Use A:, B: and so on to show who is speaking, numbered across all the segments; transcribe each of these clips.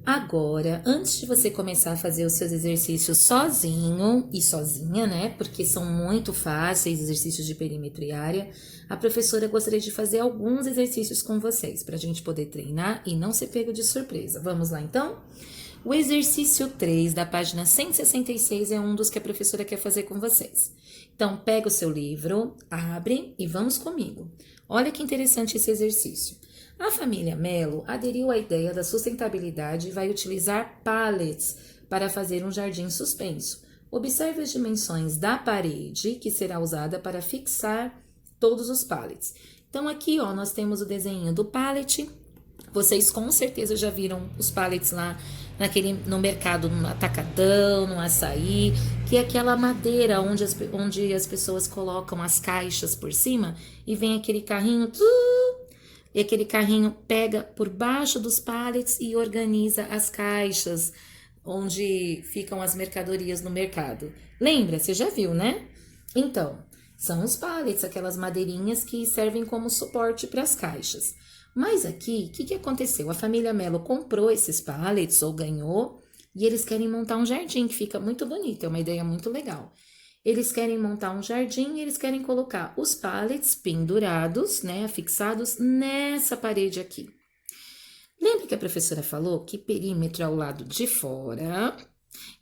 A: Agora, antes de você começar a fazer os seus exercícios sozinho e sozinha, né? Porque são muito fáceis, exercícios de perímetro e área, a professora gostaria de fazer alguns exercícios com vocês, para a gente poder treinar e não ser pego de surpresa. Vamos lá, então? O exercício 3 da página 166 é um dos que a professora quer fazer com vocês. Então, pega o seu livro, abre e vamos comigo. Olha que interessante esse exercício. A família Mello aderiu à ideia da sustentabilidade e vai utilizar pallets para fazer um jardim suspenso. Observe as dimensões da parede que será usada para fixar todos os pallets. Então, aqui ó, nós temos o desenho do pallet. Vocês com certeza já viram os pallets lá no mercado, no atacadão, no açaí, que é aquela madeira onde as pessoas colocam as caixas por cima e vem aquele carrinho, e aquele carrinho pega por baixo dos pallets e organiza as caixas onde ficam as mercadorias no mercado. Lembra? Você já viu, né? Então, são os pallets, aquelas madeirinhas que servem como suporte para as caixas. Mas aqui, o que aconteceu? A família Mello comprou esses pallets ou ganhou e eles querem montar um jardim que fica muito bonito, é uma ideia muito legal. Eles querem montar um jardim e eles querem colocar os pallets pendurados, né, fixados nessa parede aqui. Lembra que a professora falou que perímetro é o lado de fora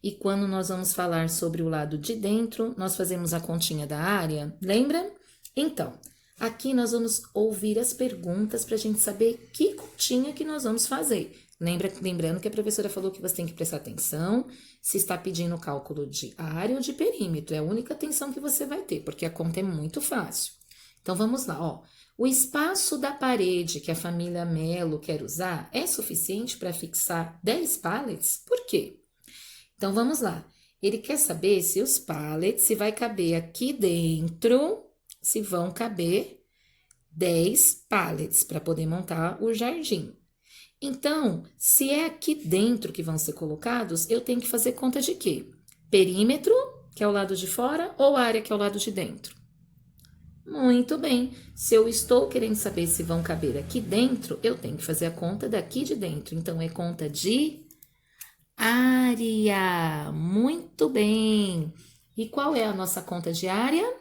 A: e quando nós vamos falar sobre o lado de dentro, nós fazemos a continha da área, lembra? Então, aqui nós vamos ouvir as perguntas para a gente saber que continha que nós vamos fazer. Lembrando que a professora falou que você tem que prestar atenção se está pedindo cálculo de área ou de perímetro. É a única atenção que você vai ter, porque a conta é muito fácil. Então, vamos lá, ó. O espaço da parede que a família Mello quer usar é suficiente para fixar 10 pallets? Por quê? Então, vamos lá. Ele quer saber se os pallets, se vai caber aqui dentro, se vão caber 10 pallets para poder montar o jardim. Então, se é aqui dentro que vão ser colocados, eu tenho que fazer conta de quê? Perímetro, que é o lado de fora, ou área, que é o lado de dentro? Muito bem. Se eu estou querendo saber se vão caber aqui dentro, eu tenho que fazer a conta daqui de dentro. Então, é conta de área. Muito bem. E qual é a nossa conta de área?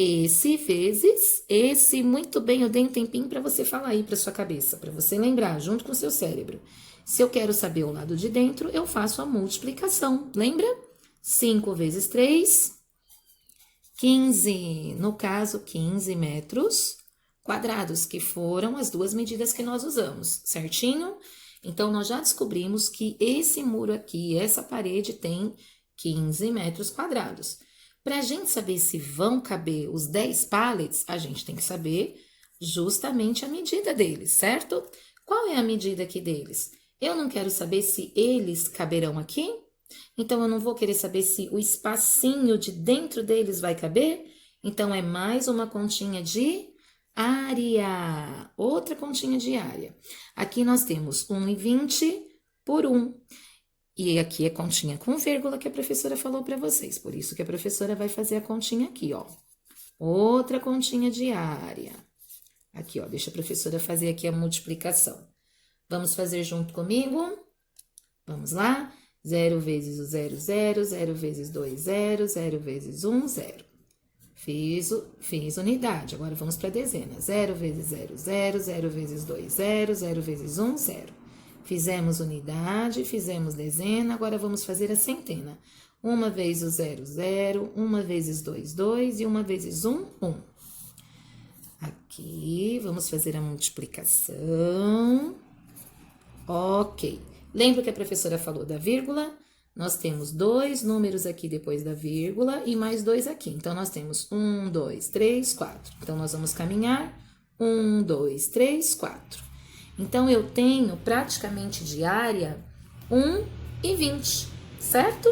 A: Esse vezes esse, muito bem, eu dei um tempinho para você falar aí para sua cabeça, para você lembrar, junto com o seu cérebro. Se eu quero saber o lado de dentro, eu faço a multiplicação, lembra? 5 vezes 3, 15. No caso, 15 metros quadrados, que foram as duas medidas que nós usamos, certinho? Então, nós já descobrimos que esse muro aqui, essa parede tem 15 metros quadrados. Para a gente saber se vão caber os 10 pallets, a gente tem que saber justamente a medida deles, certo? Qual é a medida aqui deles? Eu não quero saber se eles caberão aqui, então eu não vou querer saber se o espacinho de dentro deles vai caber, então é mais uma continha de área, outra continha de área. Aqui nós temos 1,20 por 1. E aqui é continha com vírgula que a professora falou para vocês. Por isso que a professora vai fazer a continha aqui, ó. Outra continha de área. Aqui, ó, deixa a professora fazer aqui a multiplicação. Vamos fazer junto comigo? Vamos lá? 0 vezes o 0, 0. 0 vezes 2, 0. 0 vezes 1, 0. Fiz unidade. Agora vamos para a dezena. 0 vezes 0, 0. 0 vezes 2, 0. 0 vezes 1, 0. Fizemos unidade, fizemos dezena, agora vamos fazer a centena. 1 vezes o 0, 0, 1 vezes 2, 2 e 1 vezes 1, 1. Aqui, vamos fazer a multiplicação. Ok. Lembra que a professora falou da vírgula? Nós temos 2 números aqui depois da vírgula e mais 2 aqui. Então, nós temos 1, 2, 3, 4. Então, nós vamos caminhar 1, 2, 3, 4. Então, eu tenho praticamente de área 1,20, certo?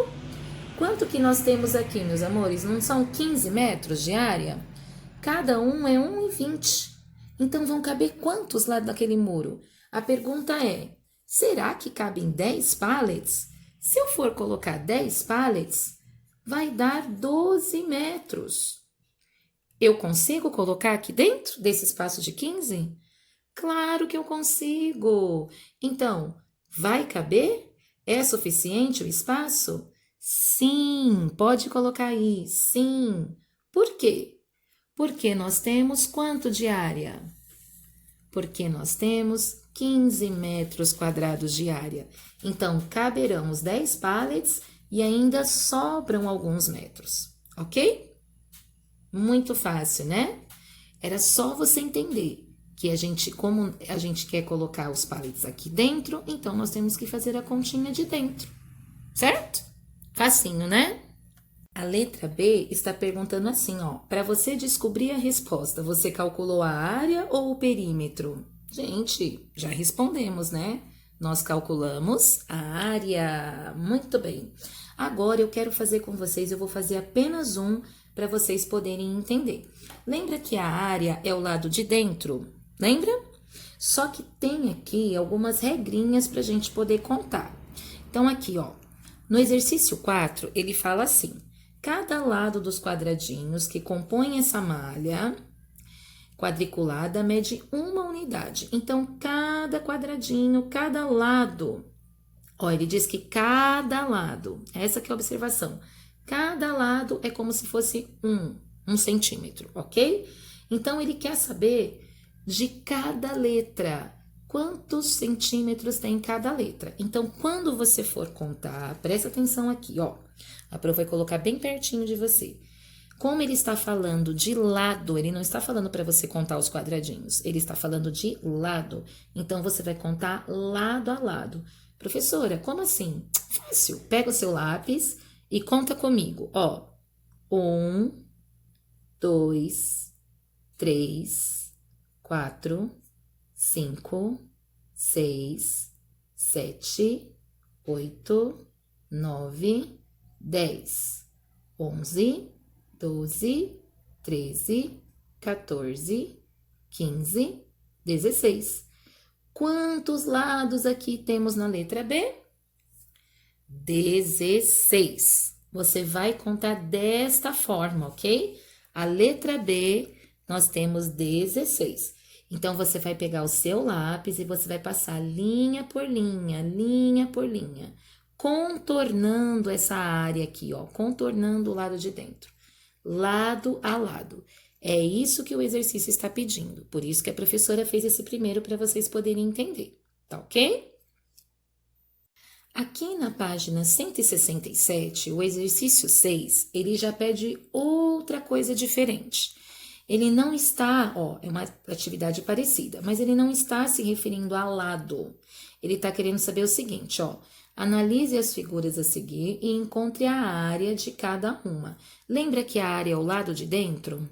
A: Quanto que nós temos aqui, meus amores? Não são 15 metros de área? Cada um é 1,20. Então, vão caber quantos lá naquele muro? A pergunta é, será que cabem 10 pallets? Se eu for colocar 10 pallets, vai dar 12 metros. Eu consigo colocar aqui dentro desse espaço de 15? Claro que eu consigo. Então, vai caber? É suficiente o espaço? Sim, pode colocar aí. Sim. Por quê? Porque nós temos quanto de área? Porque nós temos 15 metros quadrados de área. Então, caberão os 10 pallets e ainda sobram alguns metros, ok? Muito fácil, né? Era só você entender que como a gente quer colocar os pallets aqui dentro, então nós temos que fazer a continha de dentro, certo? Facinho, né? A letra B está perguntando assim, ó, para você descobrir a resposta, você calculou a área ou o perímetro? Gente, já respondemos, né? Nós calculamos a área. Muito bem. Agora eu quero fazer com vocês, eu vou fazer apenas um para vocês poderem entender. Lembra que a área é o lado de dentro? Lembra? Só que tem aqui algumas regrinhas para a gente poder contar. Então, aqui, ó, no exercício 4, ele fala assim: cada lado dos quadradinhos que compõem essa malha quadriculada mede uma unidade. Então, cada quadradinho, cada lado, ó, ele diz que cada lado, essa que é a observação, cada lado é como se fosse um centímetro, ok? Então, ele quer saber de cada letra, quantos centímetros tem cada letra. Então, quando você for contar, presta atenção aqui, ó, a prof vai colocar bem pertinho de você. Como ele está falando de lado, ele não está falando para você contar os quadradinhos, ele está falando de lado. Então, você vai contar lado a lado. Professora, como assim? Fácil. Pega o seu lápis e conta comigo. Ó, 1, 2, 3, 4, 5, 6, 7, 8, 9, 10, 11, 12, 13, 14, 15, 16. Quantos lados aqui temos na letra B? 16. Você vai contar desta forma, ok? A letra B, nós temos 16. Então, você vai pegar o seu lápis e você vai passar linha por linha por linha, contornando essa área aqui, ó, contornando o lado de dentro, lado a lado. É isso que o exercício está pedindo, por isso que a professora fez esse primeiro para vocês poderem entender, tá ok? Aqui na página 167, o exercício 6, ele já pede outra coisa diferente. Ele não está, ó, é uma atividade parecida, mas ele não está se referindo a lado. Ele está querendo saber o seguinte, ó, analise as figuras a seguir e encontre a área de cada uma. Lembra que a área é o lado de dentro?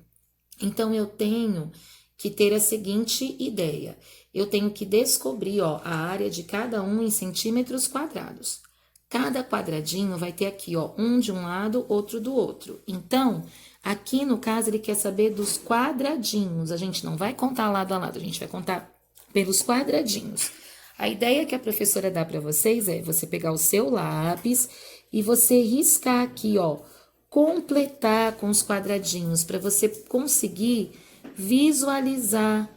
A: Então, eu tenho que ter a seguinte ideia. Eu tenho que descobrir, ó, a área de cada um em centímetros quadrados. Cada quadradinho vai ter aqui, ó, um de um lado, outro do outro. Então, aqui no caso, ele quer saber dos quadradinhos. A gente não vai contar lado a lado, a gente vai contar pelos quadradinhos. A ideia que a professora dá para vocês é você pegar o seu lápis e você riscar aqui, ó, completar com os quadradinhos para você conseguir visualizar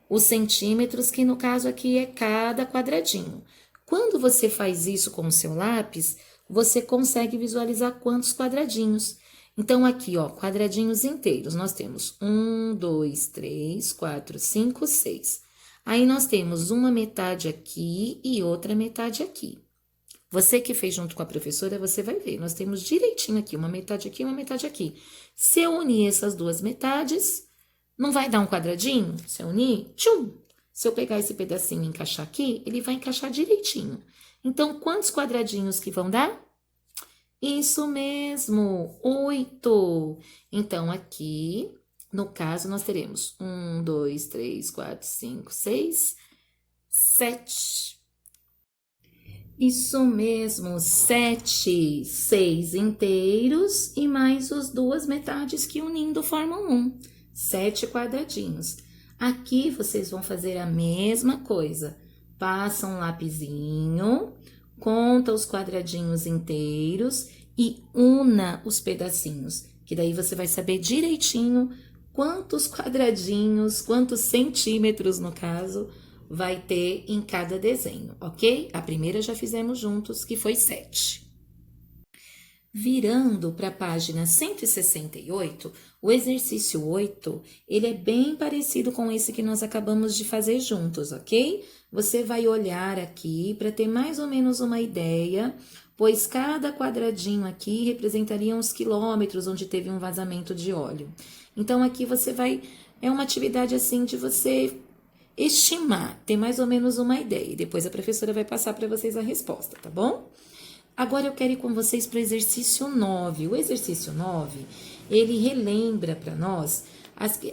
A: os centímetros, que no caso aqui é cada quadradinho. Quando você faz isso com o seu lápis, você consegue visualizar quantos quadradinhos. Então, aqui, ó, quadradinhos inteiros, nós temos 1, 2, 3, 4, 5, 6. Aí, nós temos uma metade aqui e outra metade aqui. Você que fez junto com a professora, você vai ver, nós temos direitinho aqui, uma metade aqui e uma metade aqui. Se eu unir essas duas metades, não vai dar um quadradinho? Se eu unir, tchum! Se eu pegar esse pedacinho e encaixar aqui, ele vai encaixar direitinho. Então, quantos quadradinhos que vão dar? Isso mesmo, 8. Então, aqui, no caso, nós teremos 1, 2, 3, 4, 5, 6, 7. Isso mesmo, 7, 6 inteiros e mais as duas metades que unindo formam 1. 7 quadradinhos. Aqui vocês vão fazer a mesma coisa. Passa um lapisinho, conta os quadradinhos inteiros e una os pedacinhos, que daí você vai saber direitinho quantos quadradinhos, quantos centímetros, no caso, vai ter em cada desenho, ok? A primeira já fizemos juntos, que foi 7. Virando para a página 168, o exercício 8, ele é bem parecido com esse que nós acabamos de fazer juntos, ok? Você vai olhar aqui para ter mais ou menos uma ideia, pois cada quadradinho aqui representaria uns quilômetros onde teve um vazamento de óleo. Então, aqui você vai... É uma atividade assim de você estimar, ter mais ou menos uma ideia. E depois a professora vai passar para vocês a resposta, tá bom? Agora eu quero ir com vocês para o exercício 9. O exercício 9, ele relembra para nós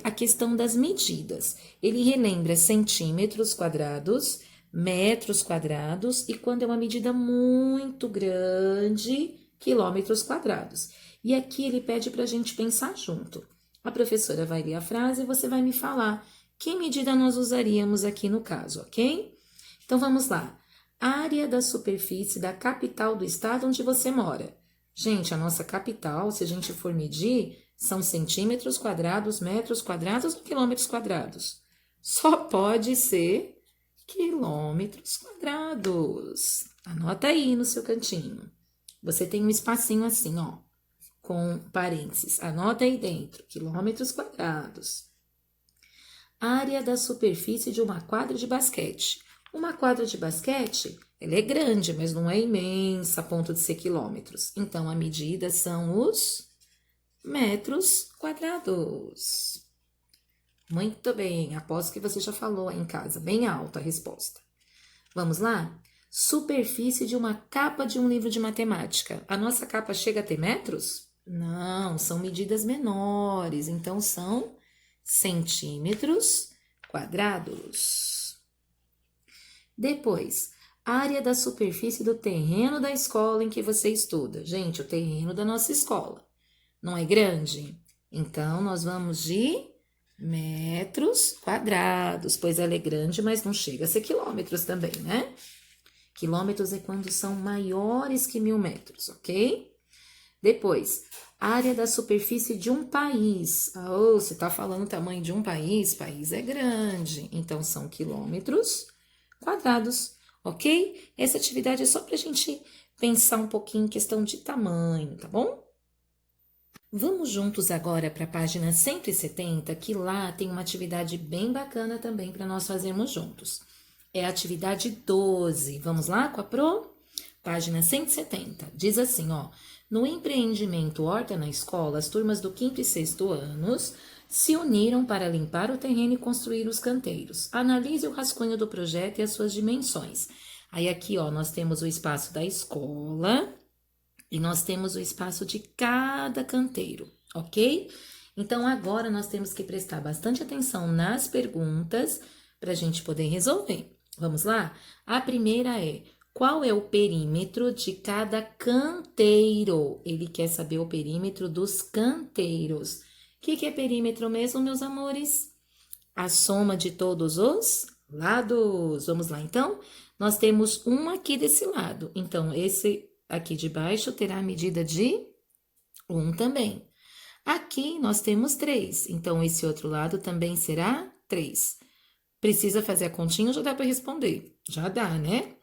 A: a questão das medidas. Ele relembra centímetros quadrados, metros quadrados e quando é uma medida muito grande, quilômetros quadrados. E aqui ele pede para a gente pensar junto. A professora vai ler a frase e você vai me falar que medida nós usaríamos aqui no caso, ok? Então vamos lá. Área da superfície da capital do estado onde você mora. Gente, a nossa capital, se a gente for medir, são centímetros quadrados, metros quadrados ou quilômetros quadrados? Só pode ser quilômetros quadrados. Anota aí no seu cantinho. Você tem um espacinho assim, ó, com parênteses. Anota aí dentro, quilômetros quadrados. Área da superfície de uma quadra de basquete. Uma quadra de basquete, ela é grande, mas não é imensa a ponto de ser quilômetros. Então, a medida são os metros quadrados. Muito bem, aposto que você já falou aí em casa, bem alta a resposta. Vamos lá? Superfície de uma capa de um livro de matemática. A nossa capa chega a ter metros? Não, são medidas menores, então são centímetros quadrados. Depois, área da superfície do terreno da escola em que você estuda. Gente, o terreno da nossa escola não é grande? Então, nós vamos de metros quadrados, pois ela é grande, mas não chega a ser quilômetros também, né? Quilômetros é quando são maiores que 1.000 metros, ok? Depois, área da superfície de um país. Oh, você está falando o tamanho de um país? País é grande, então são quilômetros quadrados, ok? Essa atividade é só para a gente pensar um pouquinho em questão de tamanho, tá bom? Vamos juntos agora para a página 170, que lá tem uma atividade bem bacana também para nós fazermos juntos. É a atividade 12. Vamos lá com a Pro? Página 170. Diz assim, ó. No empreendimento Horta na Escola, as turmas do 5º e 6º anos se uniram para limpar o terreno e construir os canteiros. Analise o rascunho do projeto e as suas dimensões. Aí aqui, ó, nós temos o espaço da escola e nós temos o espaço de cada canteiro, ok? Então, agora nós temos que prestar bastante atenção nas perguntas para a gente poder resolver. Vamos lá? A primeira é: qual é o perímetro de cada canteiro? Ele quer saber o perímetro dos canteiros. O que é perímetro mesmo, meus amores? A soma de todos os lados. Vamos lá, então? Nós temos um aqui desse lado. Então, esse aqui de baixo terá a medida de 1 também. Aqui nós temos 3. Então, esse outro lado também será 3. Precisa fazer a continha ou já dá para responder? Já dá, né?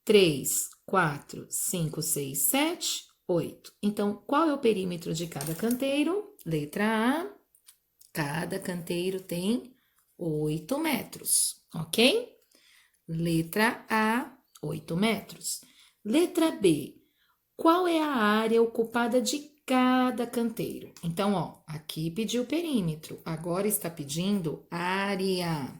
A: 3, 4, 5, 6, 7, 8. Então, qual é o perímetro de cada canteiro? Letra A, cada canteiro tem 8 metros, ok? Letra A, 8 metros. Letra B, qual é a área ocupada de cada canteiro? Então, ó, aqui pediu perímetro, agora está pedindo área.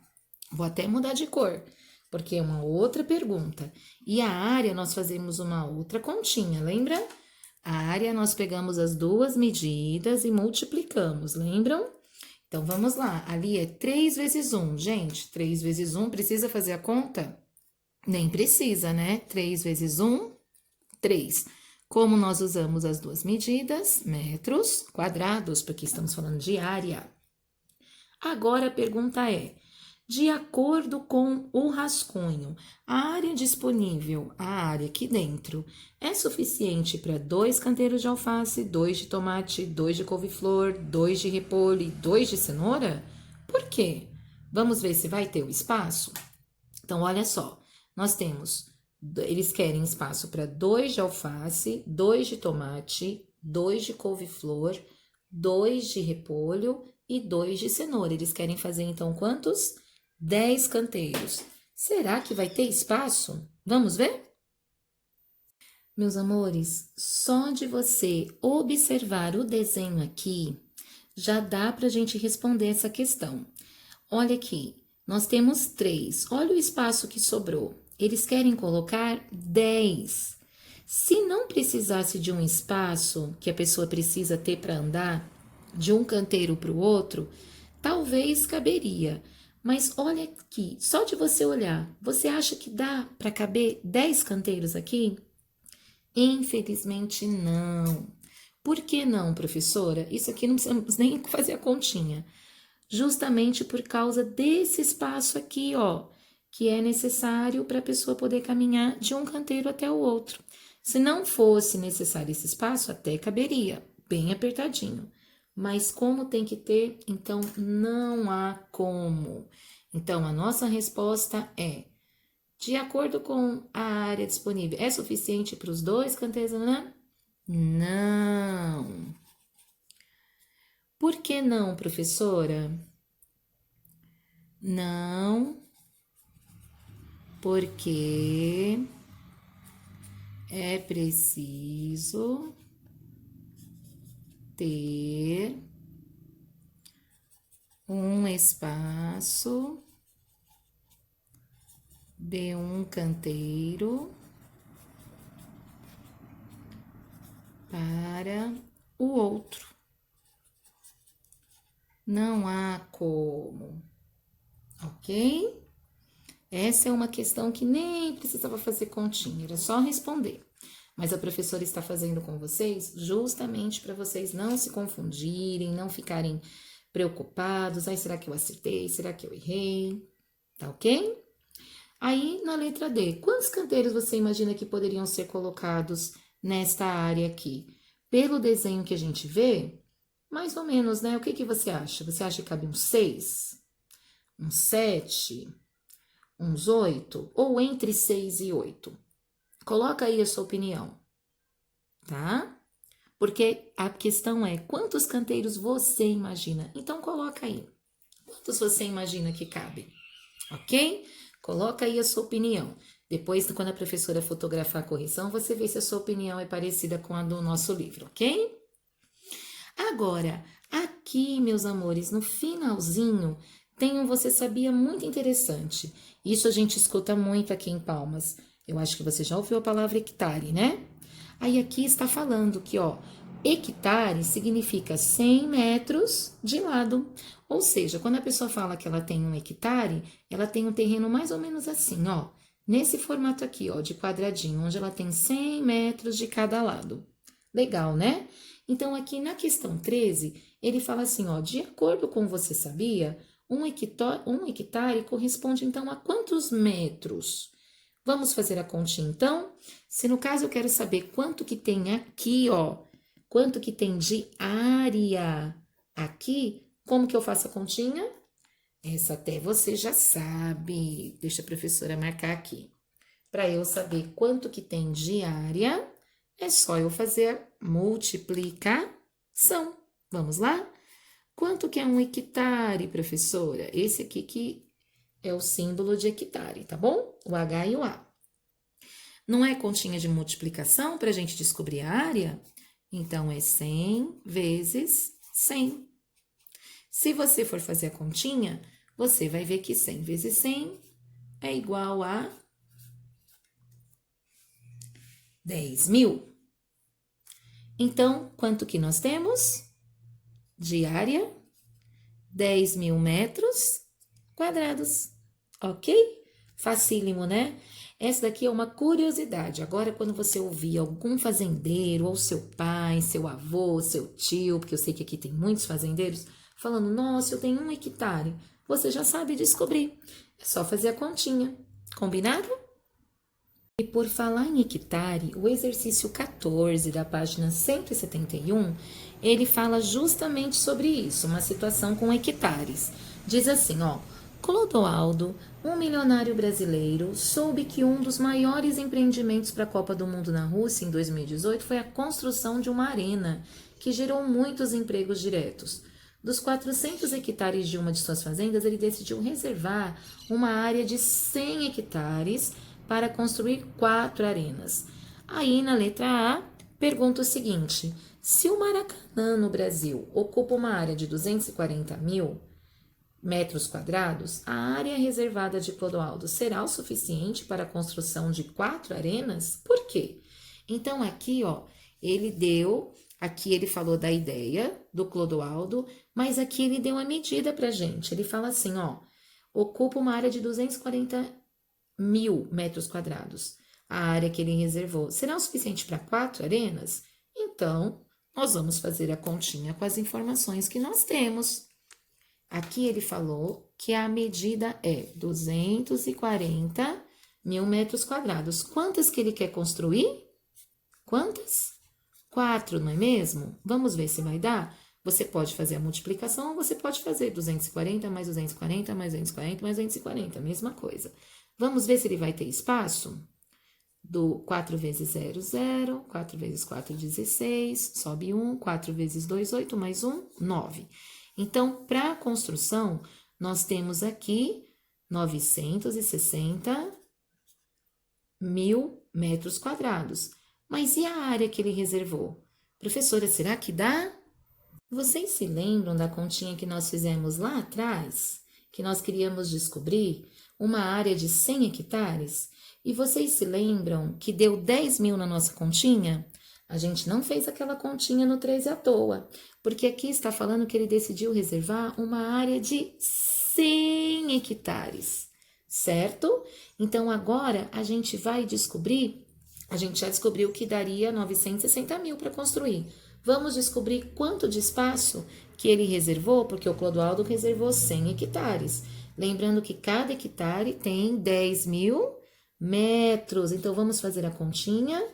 A: Vou até mudar de cor, porque é uma outra pergunta. E a área, nós fazemos uma outra continha, lembra? A área, nós pegamos as duas medidas e multiplicamos, lembram? Então, vamos lá. Ali é 3 vezes 1. Gente, 3 vezes 1, precisa fazer a conta? Nem precisa, né? 3 vezes 1, 3. Como nós usamos as duas medidas? Metros quadrados, porque estamos falando de área. Agora, a pergunta é: De acordo com o rascunho, a área disponível, a área aqui dentro, é suficiente para 2 canteiros de alface, 2 de tomate, 2 de couve-flor, 2 de repolho e 2 de cenoura? Por quê? Vamos ver se vai ter o espaço? Então, olha só, nós temos, eles querem espaço para 2 de alface, 2 de tomate, 2 de couve-flor, 2 de repolho e 2 de cenoura. Eles querem fazer, então, quantos? 10 canteiros. Será que vai ter espaço? Vamos ver? Meus amores, só de você observar o desenho aqui, já dá para a gente responder essa questão. Olha aqui, nós temos 3. Olha o espaço que sobrou. Eles querem colocar 10. Se não precisasse de um espaço que a pessoa precisa ter para andar de um canteiro para o outro, talvez caberia. Mas olha aqui, só de você olhar, você acha que dá para caber 10 canteiros aqui? Infelizmente não. Por que não, professora? Isso aqui não precisamos nem fazer a continha. Justamente por causa desse espaço aqui, ó, que é necessário para a pessoa poder caminhar de um canteiro até o outro. Se não fosse necessário esse espaço, até caberia, bem apertadinho. Mas como tem que ter, então não há como. Então, a nossa resposta é, de acordo com a área disponível, é suficiente para os 2 canteiros? Não. Por que não, professora? Não, porque é preciso ter um espaço de um canteiro para o outro. Não há como, ok? Essa é uma questão que nem precisava fazer continha, era só responder. Mas a professora está fazendo com vocês justamente para vocês não se confundirem, não ficarem preocupados. Ai, será que eu acertei? Será que eu errei? Tá ok? Aí, na letra D, quantos canteiros você imagina que poderiam ser colocados nesta área aqui? Pelo desenho que a gente vê, mais ou menos, né? O que que você acha? Você acha que cabe uns 6? Uns 7? Uns 8? Ou entre 6 e 8? Coloca aí a sua opinião, tá? Porque a questão é, quantos canteiros você imagina? Então, coloca aí. Quantos você imagina que cabem? Ok? Coloca aí a sua opinião. Depois, quando a professora fotografar a correção, você vê se a sua opinião é parecida com a do nosso livro, ok? Agora, aqui, meus amores, no finalzinho, tem um Você Sabia muito interessante. Isso a gente escuta muito aqui em Palmas. Eu acho que você já ouviu a palavra hectare, né? Aí aqui está falando que, ó, hectare significa 100 metros de lado. Ou seja, quando a pessoa fala que ela tem um hectare, ela tem um terreno mais ou menos assim, ó. Nesse formato aqui, ó, de quadradinho, onde ela tem 100 metros de cada lado. Legal, né? Então, aqui na questão 13, ele fala assim, ó, de acordo com Você Sabia, um hectare corresponde, então, a quantos metros? Vamos fazer a continha, então? Se no caso eu quero saber quanto que tem aqui, ó, quanto que tem de área aqui, como que eu faço a continha? Essa até você já sabe. Deixa a professora marcar aqui. Para eu saber quanto que tem de área, é só eu fazer a multiplicação. Vamos lá? Quanto que é um hectare, professora? Esse aqui que é o símbolo de hectare, tá bom? O H e o A. Não é continha de multiplicação para a gente descobrir a área? Então, é 100 vezes 100. Se você for fazer a continha, você vai ver que 100 vezes 100 é igual a 10.000. Então, quanto que nós temos? De área, 10.000 metros quadrados, ok? Facílimo, né? Essa daqui é uma curiosidade. Agora, quando você ouvir algum fazendeiro, ou seu pai, seu avô, seu tio, porque eu sei que aqui tem muitos fazendeiros, falando, nossa, eu tenho 1 hectare. Você já sabe descobrir. É só fazer a continha. Combinado? E por falar em hectare, o exercício 14 da página 171, ele fala justamente sobre isso, uma situação com hectares. Diz assim, ó, Clodoaldo, um milionário brasileiro, soube que um dos maiores empreendimentos para a Copa do Mundo na Rússia em 2018 foi a construção de uma arena, que gerou muitos empregos diretos. Dos 400 hectares de uma de suas fazendas, ele decidiu reservar uma área de 100 hectares para construir 4 arenas. Aí, na letra A, pergunta o seguinte: se o Maracanã, no Brasil, ocupa uma área de 240 mil metros quadrados, a área reservada de Clodoaldo será o suficiente para a construção de 4 arenas? Por quê? Então, aqui, ó, aqui ele falou da ideia do Clodoaldo, mas aqui ele deu a medida pra gente. Ele fala assim, ó, ocupa uma área de 240 mil metros quadrados. A área que ele reservou será o suficiente para 4 arenas? Então, nós vamos fazer a continha com as informações que nós temos. Aqui ele falou que a medida é 240 mil metros quadrados. Quantas que ele quer construir? Quantas? 4, não é mesmo? Vamos ver se vai dar? Você pode fazer a multiplicação ou você pode fazer 240 mais 240 mais 240 mais 240, mesma coisa. Vamos ver se ele vai ter espaço? Do 4 vezes 0, 0, 4 vezes 4, 16, sobe 1, 4 vezes 2, 8, mais 1, 9. Então, para a construção, nós temos aqui 960 mil metros quadrados. Mas e a área que ele reservou? Professora, será que dá? Vocês se lembram da continha que nós fizemos lá atrás? Que nós queríamos descobrir uma área de 100 hectares? E vocês se lembram que deu 10 mil na nossa continha? A gente não fez aquela continha no 13 à toa, porque aqui está falando que ele decidiu reservar uma área de 100 hectares, certo? Então, agora a gente vai descobrir, a gente já descobriu que daria 960 mil para construir. Vamos descobrir quanto de espaço que ele reservou, porque o Clodoaldo reservou 100 hectares. Lembrando que cada hectare tem 10 mil metros. Então, vamos fazer a continha.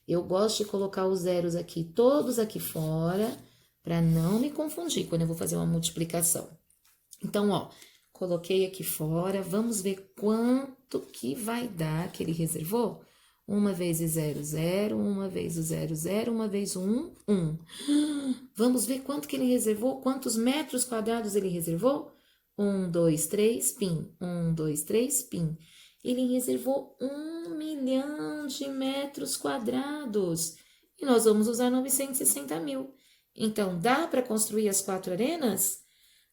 A: Eu gosto de colocar os zeros aqui, todos aqui fora, para não me confundir quando eu vou fazer uma multiplicação. Então, ó, coloquei aqui fora, vamos ver quanto que vai dar que ele reservou. 1 vezes 0, 0, 1 vezes o 0, 0, 1 vezes 1, 1. Vamos ver quanto que ele reservou, quantos metros quadrados ele reservou? 1, 2, 3, pim. 1, 2, 3, pim. Ele reservou 1 milhão de metros quadrados. E nós vamos usar 960 mil. Então, dá para construir as 4 arenas?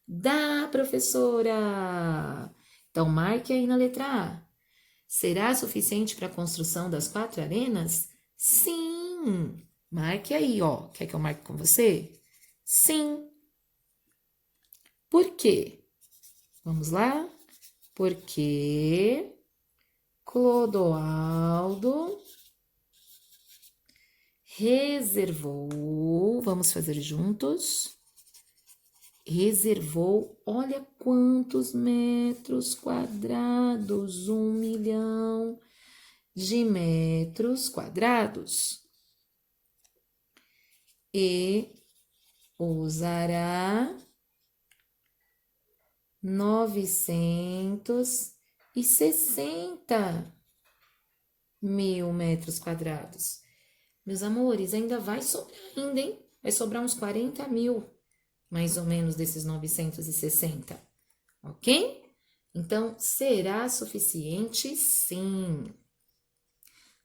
A: Dá, professora! Então, marque aí na letra A. Será suficiente para a construção das 4 arenas? Sim! Marque aí, ó. Quer que eu marque com você? Sim! Por quê? Vamos lá? Porque Clodoaldo reservou, vamos fazer juntos, reservou, olha quantos metros quadrados, 1 milhão de metros quadrados. E usará 960 mil metros quadrados. Meus amores, ainda vai sobrar ainda, hein? Vai sobrar uns 40 mil, mais ou menos, desses 960, ok? Então, será suficiente? Sim.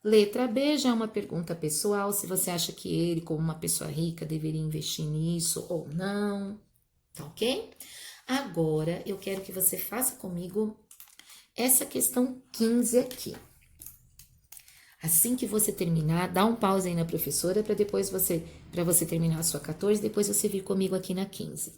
A: Letra B já é uma pergunta pessoal, se você acha que ele, como uma pessoa rica, deveria investir nisso ou não, tá ok? Agora, eu quero que você faça comigo essa questão 15 aqui. Assim que você terminar, dá um pause aí na professora para você terminar a sua 14, depois você vir comigo aqui na 15.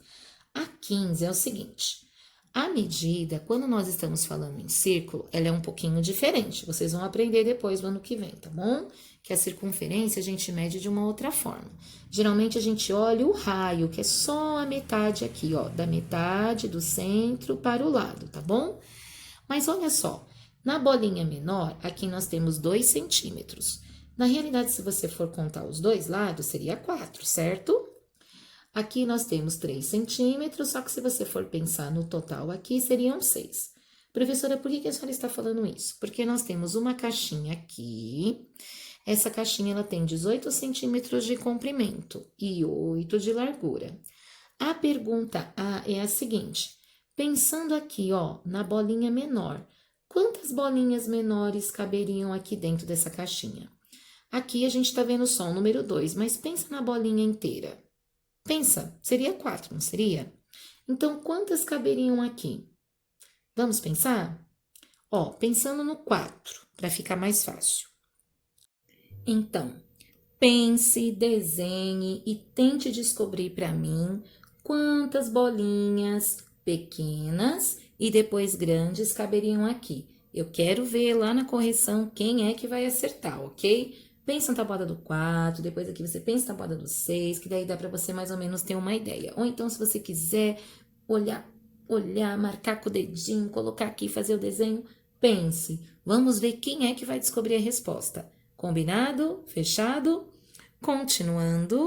A: A 15 é o seguinte: A medida, quando nós estamos falando em círculo, ela é um pouquinho diferente. Vocês vão aprender depois no ano que vem, tá bom? Que a circunferência a gente mede de uma outra forma. Geralmente a gente olha o raio, que é só a metade aqui, ó, da metade do centro para o lado, tá bom? Mas olha só, na bolinha menor, aqui nós temos 2 centímetros. Na realidade, se você for contar os dois lados, seria 4, certo? Aqui nós temos 3 centímetros, só que se você for pensar no total aqui, seriam 6. Professora, por que a senhora está falando isso? Porque nós temos uma caixinha aqui. Essa caixinha ela tem 18 centímetros de comprimento e 8 de largura. A pergunta A é a seguinte: pensando aqui, ó, na bolinha menor, quantas bolinhas menores caberiam aqui dentro dessa caixinha? Aqui a gente está vendo só o número 2, mas pensa na bolinha inteira. Pensa, seria 4, não seria? Então, quantas caberiam aqui? Vamos pensar? Ó, pensando no 4, para ficar mais fácil. Então, pense, desenhe e tente descobrir para mim quantas bolinhas pequenas e depois grandes caberiam aqui. Eu quero ver lá na correção quem é que vai acertar, ok? Pensa na tabuada do 4, depois aqui você pensa na tabuada do 6, que daí dá para você mais ou menos ter uma ideia. Ou então, se você quiser olhar, marcar com o dedinho, colocar aqui, fazer o desenho, pense. Vamos ver quem é que vai descobrir a resposta. Combinado? Fechado? Continuando.